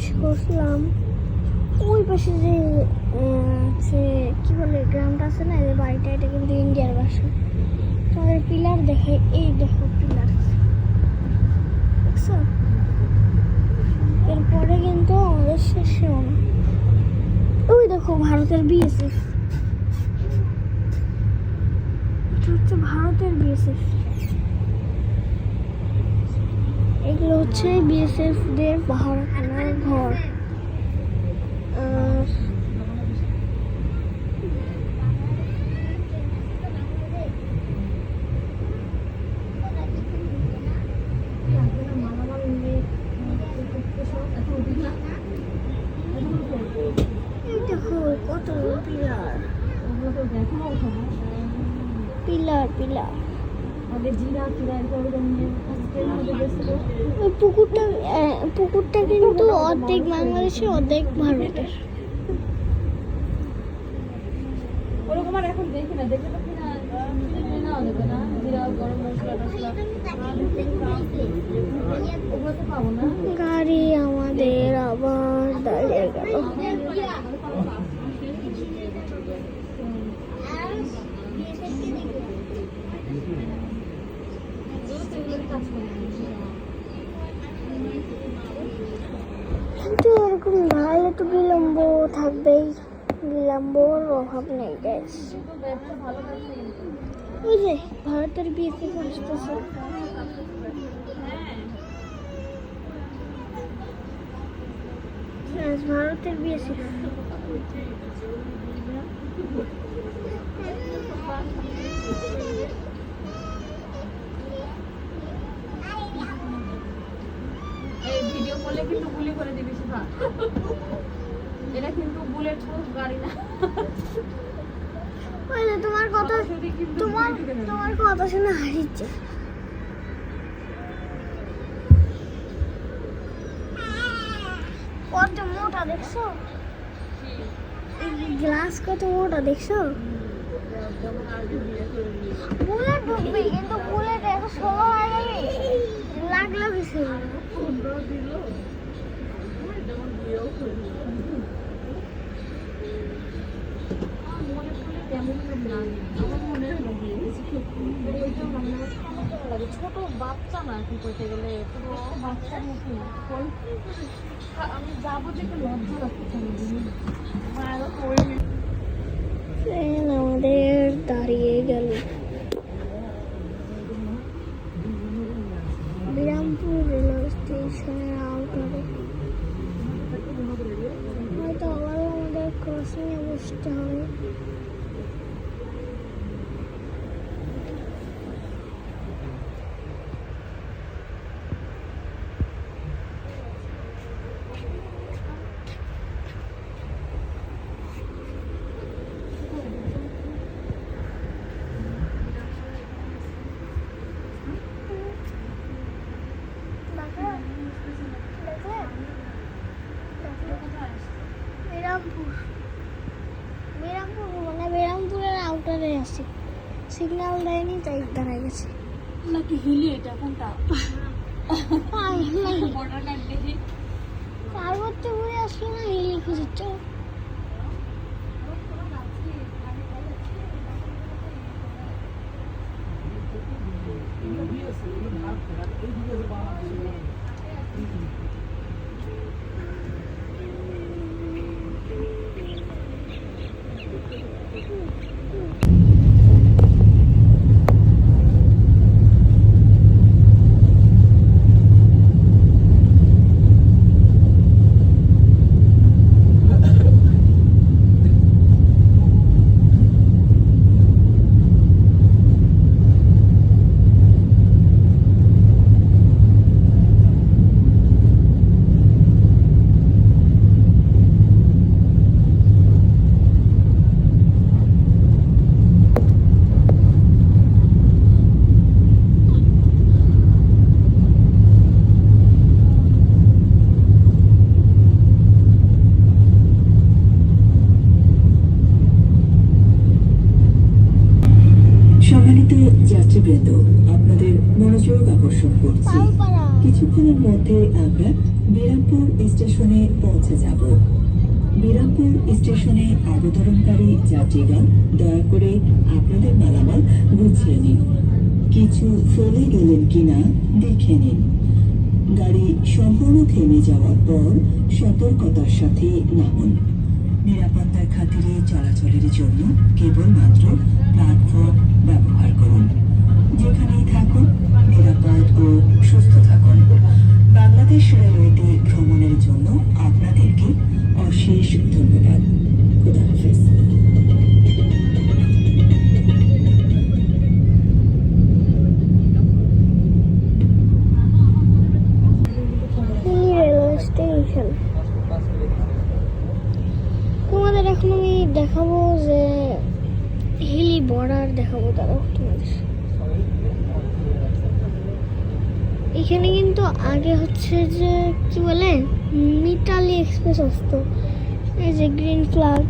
এসে বসলাম। ওই পাশে যে কি বলে গ্রামটা আছে না, এই বাড়িটা, এটা কিন্তু ইন্ডিয়ার বাসা। তোমাদের পিলার দেখে, এই দেখো পিলার দেখছো। এরপরে কিন্তু আমাদের শেষেও না। ওই দেখো ভারতের বিএসএফ, এটা হচ্ছে ভারতের বিএসএফ। এগুলো হচ্ছে বিএসএফ দের পাহাড় খানার ঘর। দেখো কত পিলার পিলার পিলার। ওই পুকুরটা কিন্তু অর্ধেক বাংলাদেশে অর্ধেক ভারতের। ওরকম আর এখন দেখি না, দেখলে তো কিনা দেখে না জিরা গরম মশলা টসলা ওগুলো তো পাবো না। গাড়ি আমাদের আবার দাঁড়িয়ে গেল। কিন্তু এরকম ভালো তো বিলম্ব থাকবেই, বিলম্বর অভাব নেই গ্যাস। ওই যে ভারতের বিয়েতে আসতেছে। ভারতের বিএসএফ। এই ভিডিও করলে কিন্তু গুলি করে দিবি শিফা। এটা কিন্তু বুলেট প্রুফ গাড়ি না। ওই যে তোমার কথা, তোমার কথা শুনে হারিয়েছে। কত মোটা দেখছো, গ্লাস কত মোটা দেখছো। বুলেট ঢুকবে কিন্তু বুলেট এত স্লো লাগলো কিছু। ছোট বাচ্চা না কি করতে গেলে পুরো বাচ্চার মতো। আমি যাবো যে একটু লজ্জা লাগছে ট্রেন আমাদের দাঁড়িয়ে গেল। বিরামপুর রেলওয়ে স্টেশনের আউটারে। হয়তো আবারও আমাদের ক্রসিংয়ে বসতে হবে। বিরামপুরের আউটারে আছে, সিগন্যাল দেয়নি তাই দাঁড়ায় গেছে। নাকি হিলি এটা কোনটা? পার্বত্য ঘুরে আসলে না হিলি খুঁজেছ। কিছুক্ষণের মধ্যে আমরা বিরামপুর স্টেশনে পৌঁছে যাব। বিরামপুর স্টেশনে অবতরণকারী যাত্রীগণ দয়া করে আপনাদের মালামাল গুছিয়ে নিন। কিছু ফেলে গেলেন কিনা দেখে নিন। গাড়ি সম্পূর্ণ থেমে যাওয়ার পর সতর্কতার সাথে নামুন। নিরাপত্তার খাতিরে চলাচলের জন্য কেবলমাত্র প্ল্যাটফর্ম ব্যবহার করুন। যেখানেই থাকুন নিরাপদ ও সুস্থ থাকুন। বাংলাদেশ রেলওয়েতে ভ্রমণের জন্য আপনাদেরকে অশেষ ধন্যবাদ। খুদা হাফেজ। Railway station. তোমাদের এখন আমি দেখাবো যে হিলি বর্ডার দেখাবো, তারা তোমাদের এখানে কিন্তু আগে হচ্ছে যে কি বলে মিতালি এক্সপ্রেস আসতো, এই যে গ্রিন ফ্ল্যাগ।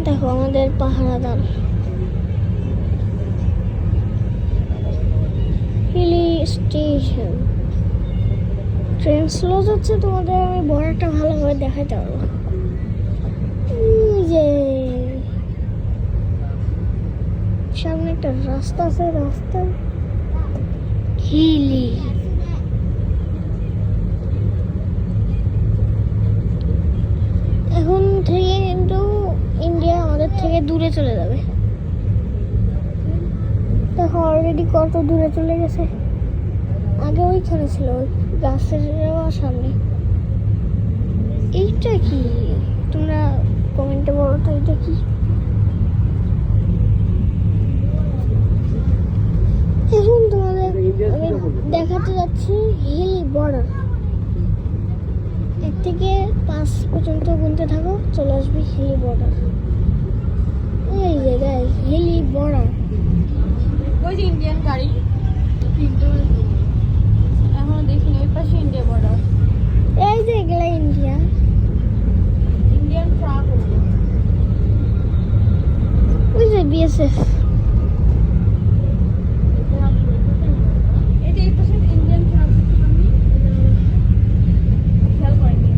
দেখো আমাদের পাহারাদার হিলি স্টেশন। ট্রেন স্লো যাচ্ছে, তোমাদের আমি বর্ডারটা ভালোভাবে দেখাতে পারবো। এই যে সামনে একটা রাস্তা আছে, রাস্তা হিলি। এখন থেকে কিন্তু ইন্ডিয়া আমাদের থেকে দূরে চলে যাবে। দেখো অলরেডি কত দূরে চলে গেছে। আগে ওইখানে ছিল, ওই গাছের সামনে। এইটা কি তোমরা কমেন্টে বলো তো, এটা কি? এখন তোমাদের আমি দেখাতে যাচ্ছি হিলি বর্ডার। 1 থেকে 5 পর্যন্ত গুনতে থাকো, চলে আসবে হিলি বর্ডার। এই যে গাইস হিলি বর্ডার। ওই যে ইন্ডিয়ান গাড়ি, কিন্তু এখনো দেখিনি। ওই পাশে ইন্ডিয়া বর্ডার, এই যে এগুলা ইন্ডিয়া। Indian truck. ওই যে বিএসএফ। এই যে এই পাশে ইন্ডিয়ান ট্রাক, খেয়াল করেনি।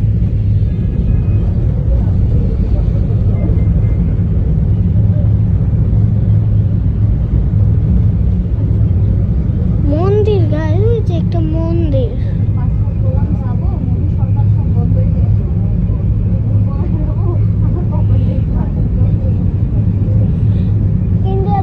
মন্দির গায়ে, ওই যে একটা মন্দির। ইন্ডিয়া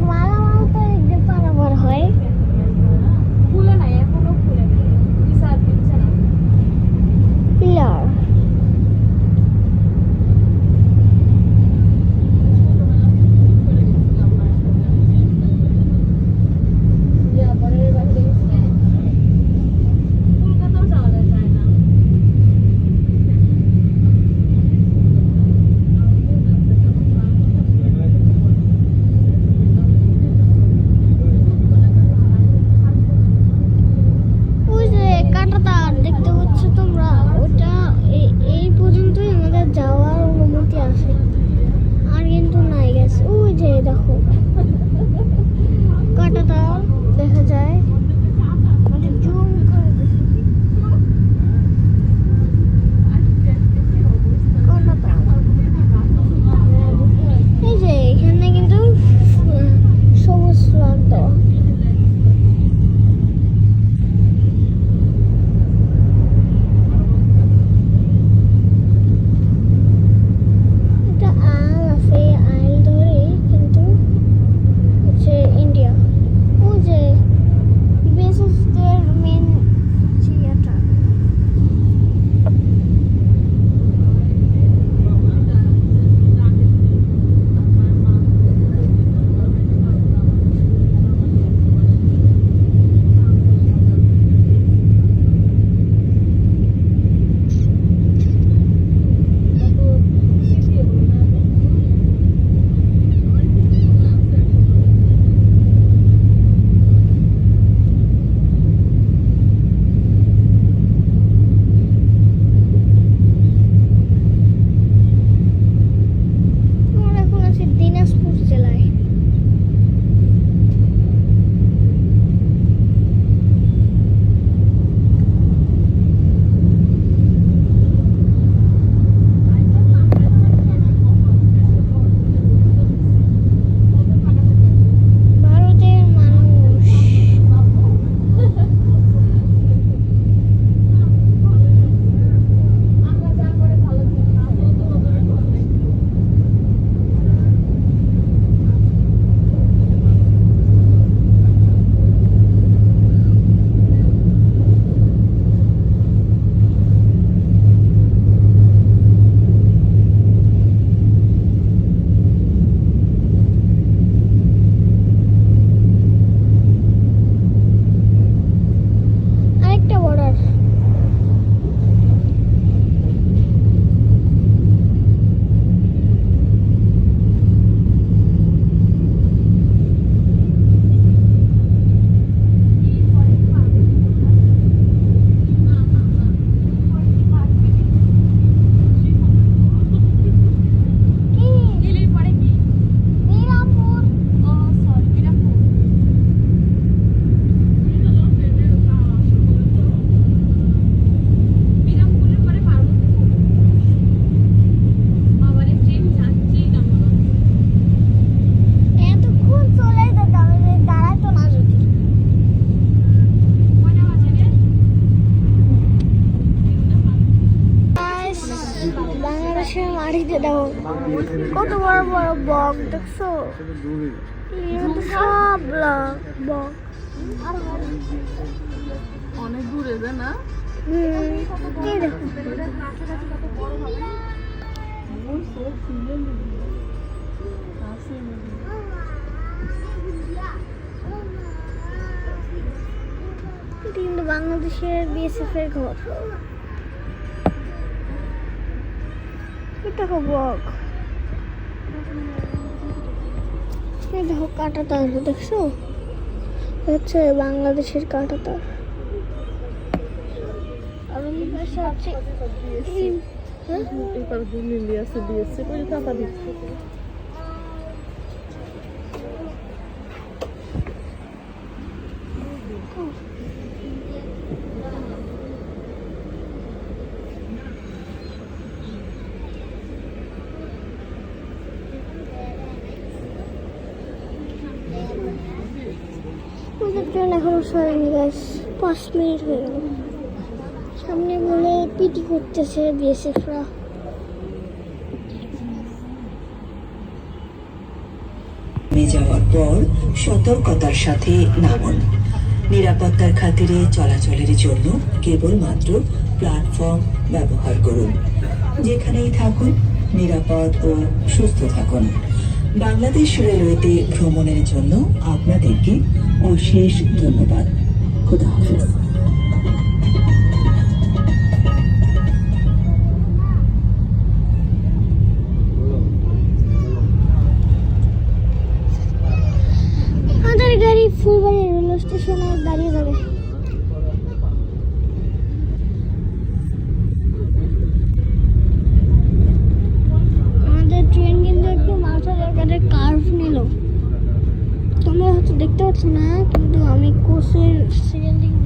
যে দেখো কত বড় বড় বক দেখছো, এগুলো তো সব বক। অনেক দূরে যে না, এই দেখো এটা কিন্তু বাংলাদেশের বিএসএফ এর ঘর। এটা বক, এই দেখো কাঁটা তার দেখছো, হচ্ছে বাংলাদেশের কাঁটা তার। আর ওই পাশে হচ্ছে এবার লিলি আছে দিয়েছে ওই টাকা দিচ্ছে। আমাদের ট্রেন এখনো সরেনি গাছ, 5 মিনিট হয়ে গেল। সামনে বলে পিটি করতেছে বিএসএফরা। নেমে যাওয়ার পর সতর্কতার সাথে নামুন। নিরাপত্তার খাতিরে চলাচলের জন্য কেবলমাত্র প্ল্যাটফর্ম ব্যবহার করুন। যেখানেই থাকুন নিরাপদ ও সুস্থ থাকুন। বাংলাদেশ রেলওয়েতে ভ্রমণের জন্য আপনাদেরকে অশেষ ধন্যবাদ। খোদা হাফেজ। আমাদের গাড়ি ফুলবাড়ি রেলওয়ে স্টেশনে দাঁড়িয়ে যাবে। আমাদের ট্রেন কিন্তু একটু মাথা জায়গায় কার্ভ নিল, তোমরা হয়তো দেখতে পাচ্ছ না, কিন্তু আমি কোচের সিরিয়াল দেখছি।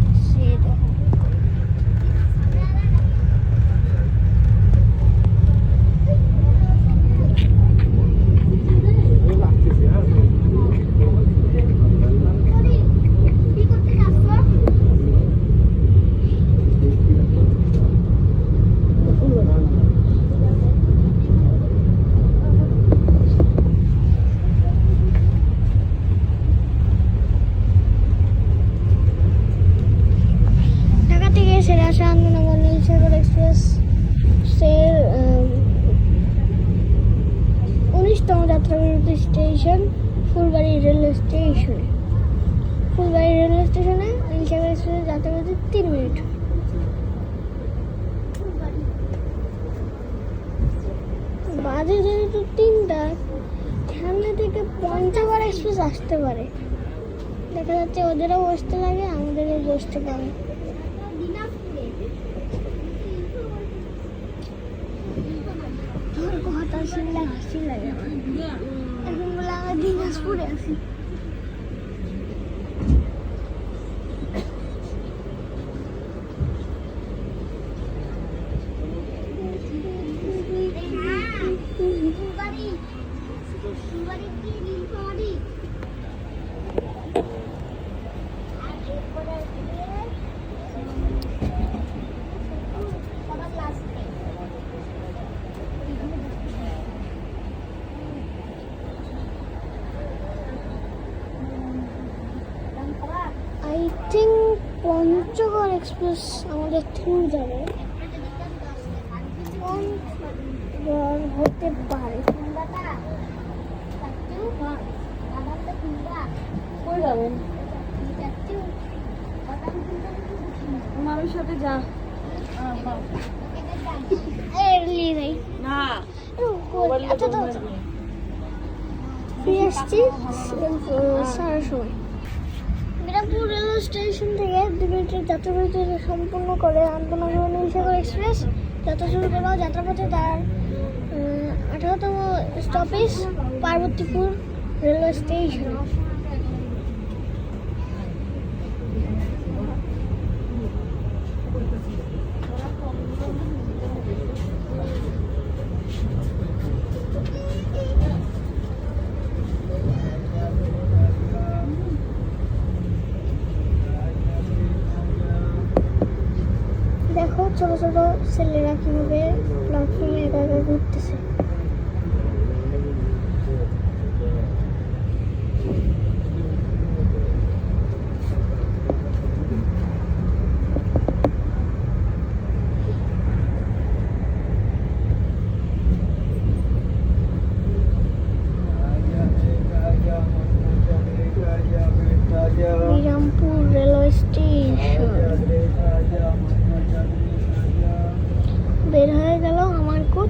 ঢাকা থেকে সেরে আসা আন্দোলন নীলসাগর এক্সপ্রেস এর 19তম যাত্রাবিরতি স্টেশন ফুলবাড়ি রেলওয়ে স্টেশনে। ফুলবাড়ি রেলওয়ে স্টেশনে নীলসাগর এক্সপ্রেস যাত্রাবিরতি 3 মিনিট। বাজে যেহেতু 3টা, সামনে থেকে পঞ্চগড় এক্সপ্রেস আসতে পারে। দেখা যাচ্ছে ওদেরও বসতে লাগে, আমাদেরও বসতে পারে। আমার কথা শুনলে হাসি লাগে আমার। এখন বলে আমরা দিনাজপুরে আছি। আই থিঙ্ক পঞ্চগড় এক্সপ্রেস আমাদের থ্রু যাবে, পঞ্চগড় হতে পারে। কই যাবেন? মামির সাথে যা। না আচ্ছা তো ফিরে আসছি সারার সময়। বিরামপুর রেলওয়ে স্টেশন থেকে 2 মিনিটের যাত্রাবিরতি সম্পূর্ণ করে আন্তনগর নীলসাগর এক্সপ্রেস যাত্রা শুরু করলো। যাত্রাপথে তার 18তম স্টপেজ পার্বতীপুর রেলওয়ে স্টেশন। দেখো ছোট ছোট ছেলেরা কিভাবে প্ল্যাটফর্মে একা একা ঘুরতেছে।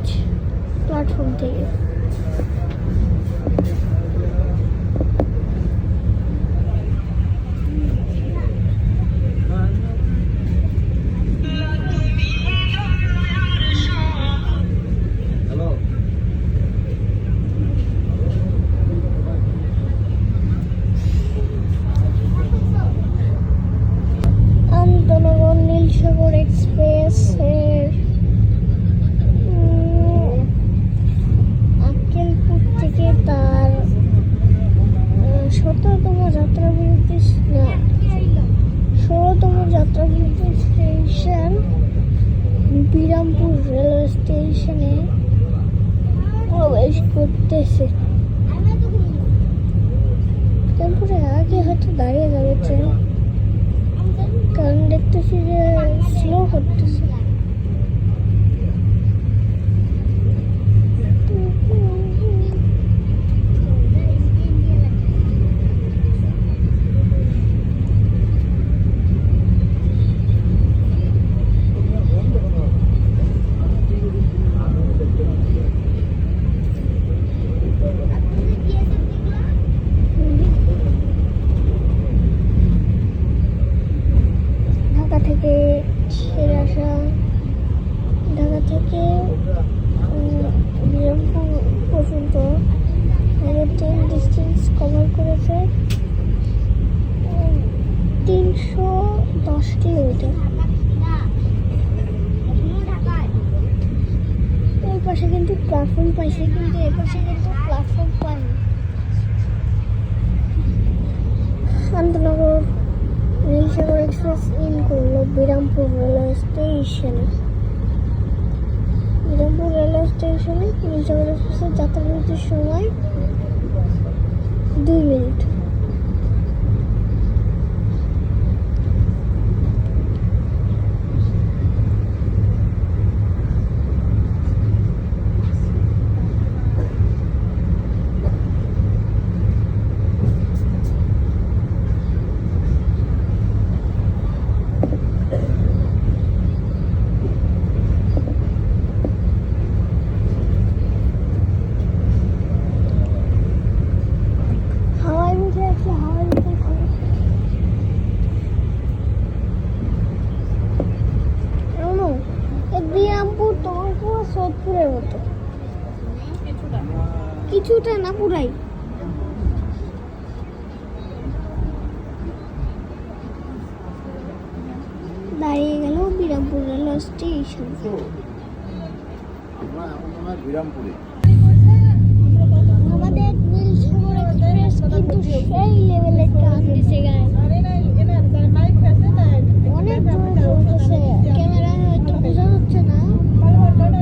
যাচ্ছে প্ল্যাটফর্ম থেকে। আন্তনগর নীলসাগর এক্সপ্রেস এর আক্কেলপুর থেকে তার 17তম যাত্রাবিরতি না 16তম যাত্রাবিরতি স্টেশন বিরামপুর রেলওয়ে স্টেশনে প্রবেশ করতেছে। বিরামপুরে আগে হয়তো দাঁড়িয়ে যাবে ট্রেন, কারণ দেখতেছি যে স্লো করতেছে। ঢাকা থেকে ছেড়ে আসা, ঢাকা থেকে বিরামপুর পর্যন্ত আমাদের ট্রেন ডিস্টেন্স কভার করেছে 310 কিলোমিটার। ওই পাশে কিন্তু প্ল্যাটফর্ম পাইছে, কিন্তু এই পাশে কিন্তু প্ল্যাটফর্ম পাইনি। আন্তনগর নীলসাগর এক্সপ্রেস ইন করলো বিরামপুর রেলওয়ে স্টেশনে। বিরামপুর রেলওয়ে স্টেশনে নীলসাগর এক্সপ্রেসের যাত্রাবিরতির সময় 2 মিনিট। হাওয়ায় উঠে আসলে হাওয়ায় উঠে বিরামপুর তোমার পুরো সোদপুরের মতো, কিছুটা না পুরাই। দাঁড়িয়ে গেল বিরামপুর রেলওয়ে স্টেশন। আমাদের নীলসাগর এক্সপ্রেস কিন্তু সেই লেভেলের টান দিছে গায়ে, অনেক জোরে চলতেছে। ক্যামেরায় হয়তো বোঝা যাচ্ছে না,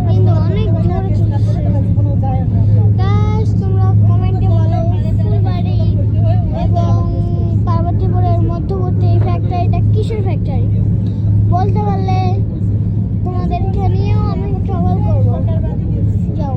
কিন্তু অনেক জোরে চলতেছে। গাইস তোমরা কমেন্টে বলো ফুলবাড়ি এবং পার্বতীপুরের মধ্যবর্তী এই ফ্যাক্টরিটা কিসের ফ্যাক্টরি? বলতে পারলে তোমাদেরকে নিয়েও আমি ট্রাভেল করবো। যাও।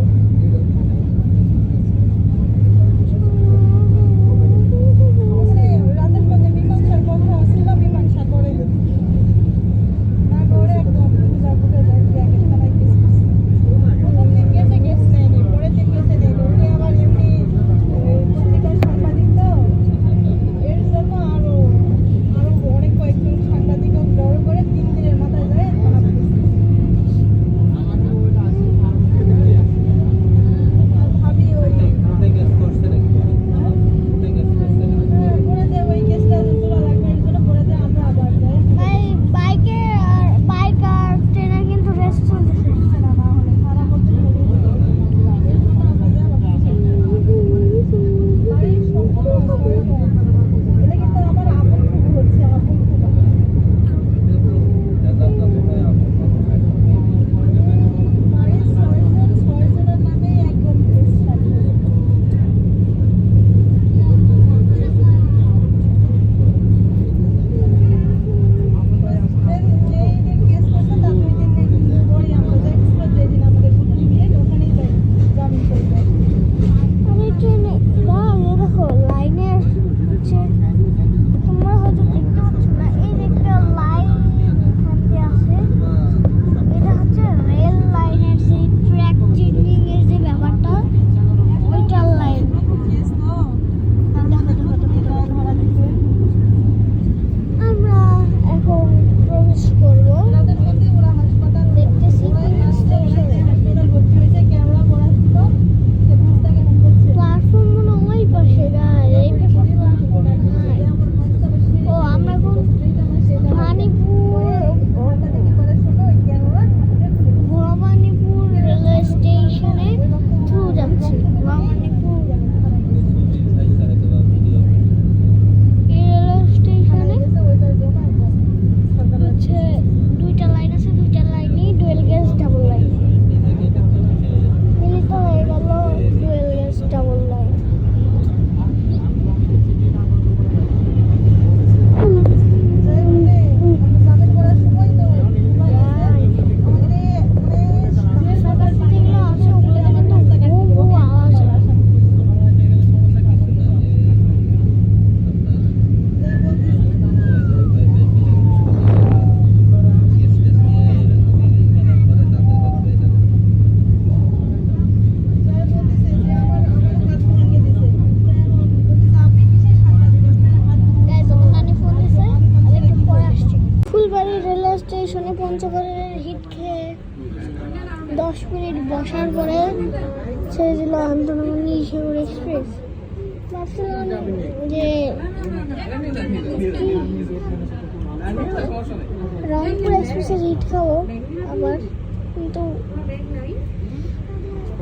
মিনিট বসার পরে ছেড়ে দিল আন্তনগর সাগর এক্সপ্রেস। ভাবছিলাম যে রংপুর এক্সপ্রেসের হিট খাবো আবার, কিন্তু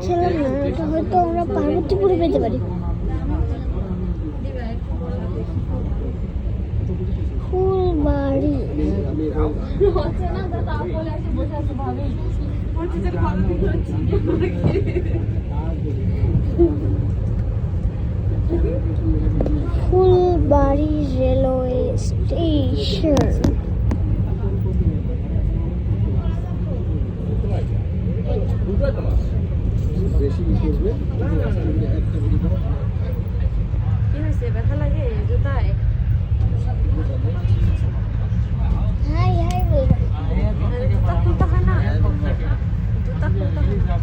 খেলাম না। এটা হয়তো আমরা পার্বতীপুরে পেতে পারি। Phulbari Phulbari railway station. কি হয়েছে, ব্যথা লাগে জুতায়? হাই হাই বলবো। জুতা খুলতে হয় না, জুতা খুলতে হয় না।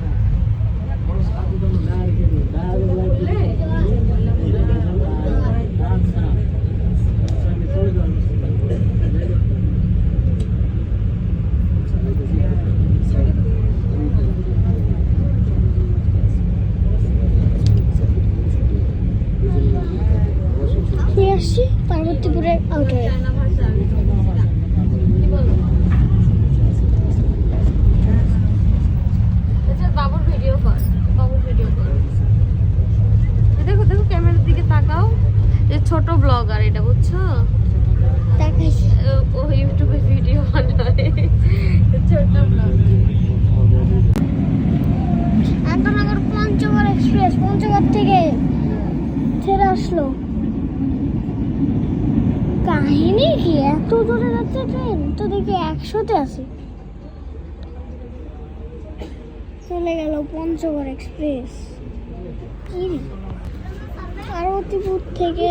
ফিরে আসছি পার্বতীপুরের আউটারে। বাবুর ভিডিও কর, বাবুর ভিডিও কর। দেখো দেখো ক্যামেরার দিকে তাকাও। যে ছোট ব্লগার এটা, বুঝছো? দেখাইছি ও ইউটিউবে ভিডিও বানায়, ছোট ব্লগার। আন্তনগর পঞ্চগড় এক্সপ্রেস পঞ্চগড় থেকে ছেড়ে আসলো। কাহিনী কি, এত দূরে যাচ্ছে ট্রেন? তো দেখি 100-তে আছে। চলে গেল পঞ্চগড় এক্সপ্রেস। কি পার্বতীপুর থেকে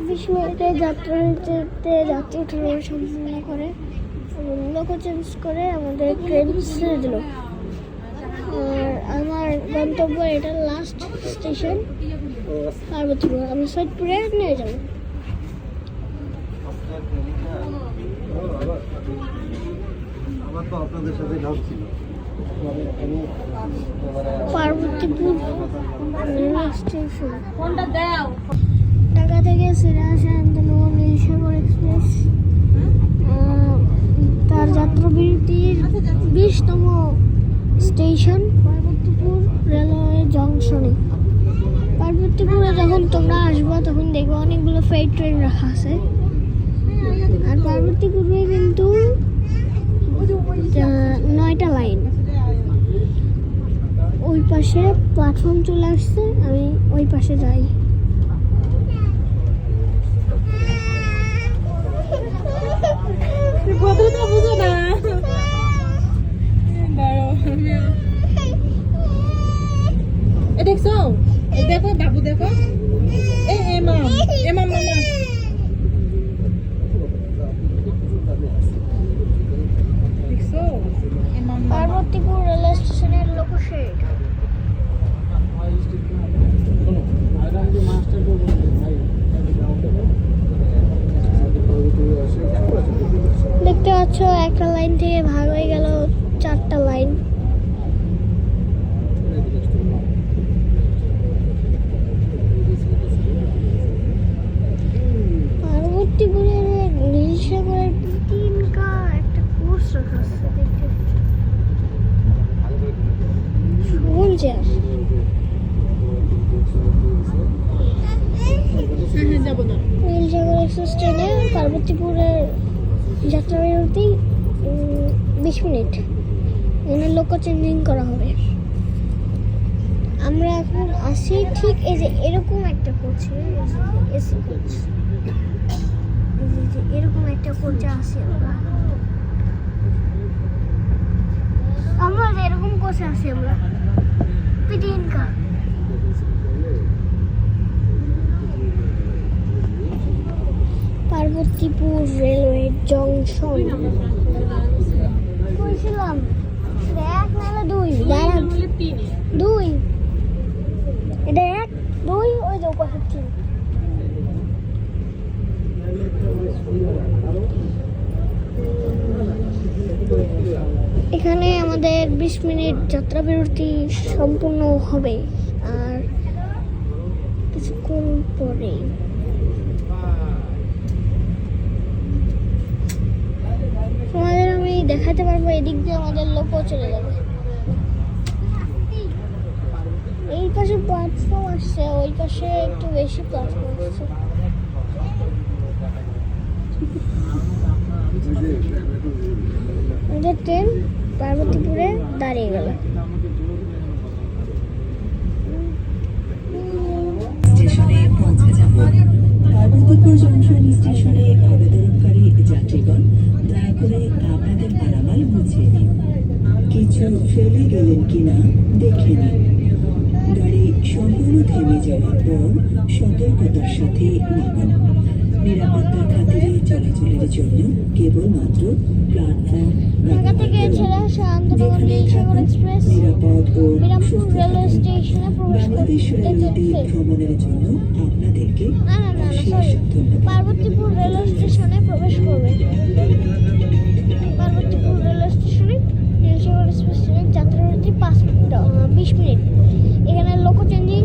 20 মিনিটের যাত্রাতে যাত্রী ওঠানো সম্পূর্ণ করে লোক চেঞ্জ করে আমাদের ট্রেন ছেড়ে দিল। আর আমার গন্তব্য এটা লাস্ট স্টেশন পার্বতীপুর। আমি সৈয়দপুরে নিয়ে যাব। আমার তো আপনাদের সাথে নাম ছিল। Parbatipur railway station. ফোনটা দাও। ঢাকা থেকে ছেড়ে আসে আন্তনগর নীলসাগর এক্সপ্রেস। তার যাত্রা বিরতির 20তম স্টেশন পার্বতীপুর রেলওয়ে জংশনে। পার্বতীপুরে যখন তোমরা আসবা তখন দেখবে অনেকগুলো ফ্রেড ট্রেন রাখা আছে। আর পার্বতীপুরে কিন্তু 9টা লাইন। ওই পাশে প্ল্যাটফর্ম চলে আসছে, আমি ওই পাশে যাই। কথা বুঝো না। দেখছো, দেখো বাবু, দেখো মাম মামা। দেখছো পার্বতীপুর রেলওয়ে স্টেশনের লোকশেড। দেখতে পাচ্ছ একটা লাইন থেকে ভাগ হয়ে গেল 4টা লাইন। পার্বতীপুরের নীলসাগরের তিনকা একটা কোর্স রাখা আছে। কোন চেয়ার? নীলসাগর এক্সপ্রেস ট্রেনে পার্বতীপুরের যাত্রা বিরতি 20 মিনিট। এখানে লোক চেঞ্জিং করা হবে। আমরা এখন আসি ঠিক এই যে এরকম একটা কোচে, এসি কোচ। এরকম একটা কোচে আসি আমরা এরকম কোচে আসি আমরা পিটিনকা। Parbatipur railway junction. কইছিলাম 1 নাহলে 2, দাঁড়ান 2। এটা 1, 2, ওই যে উপরে 3। এখানে আমাদের 20 মিনিট যাত্রা বিরতি সম্পূর্ণ হবে আর কিছুক্ষণ পরে তোমাদের আমি দেখাতে পারবো এদিক দিয়ে আমাদের লোকও চলে যাবে। এই পাশে প্ল্যাটফর্ম আসছে, ওই পাশে একটু বেশি প্ল্যাটফর্ম আসছে। আমাদের ট্রেন পার্বতীপুরে দাঁড়িয়ে গেল। স্টেশনে পৌঁছে যাব। পার্বতীপুর জংশন স্টেশনে অবতরণকারী যাত্রীগণ দয়া করে আপনাদের মালামাল গুছিয়ে নিন। কিছু ফেলে গেলেন কিনা দেখে নিন। গাড়ি সম্পূর্ণ থেমে যাওয়ার পর সতর্কতার সাথে নামান। নিরাপত্তার খাতিরে চলাচলের জন্য কেবলমাত্র প্ল্যাটফর্ম ঢাকা থেকে ছেড়ে আসা আন্তনগর সাগর এক্সপ্রেস নিরাপদ ও বিরামপুর সুস্থ রেলওয়ে থাকুন। স্টেশনে প্রবেশ বাংলাদেশ করতে রেলওয়েতে চলছে। ভ্রমণের জন্য আপনাদেরকে না, অশেষ সরি, ধন্যবাদ। পার্বতীপুর রেলওয়ে স্টেশনে প্রবেশ করবে। পার্বতীপুর রেলওয়ে স্টেশনে নীলসাগর এক্সপ্রেস ট্রেনের যাত্রাবিরতি 20 মিনিট। এখানে লোকো চেঞ্জিং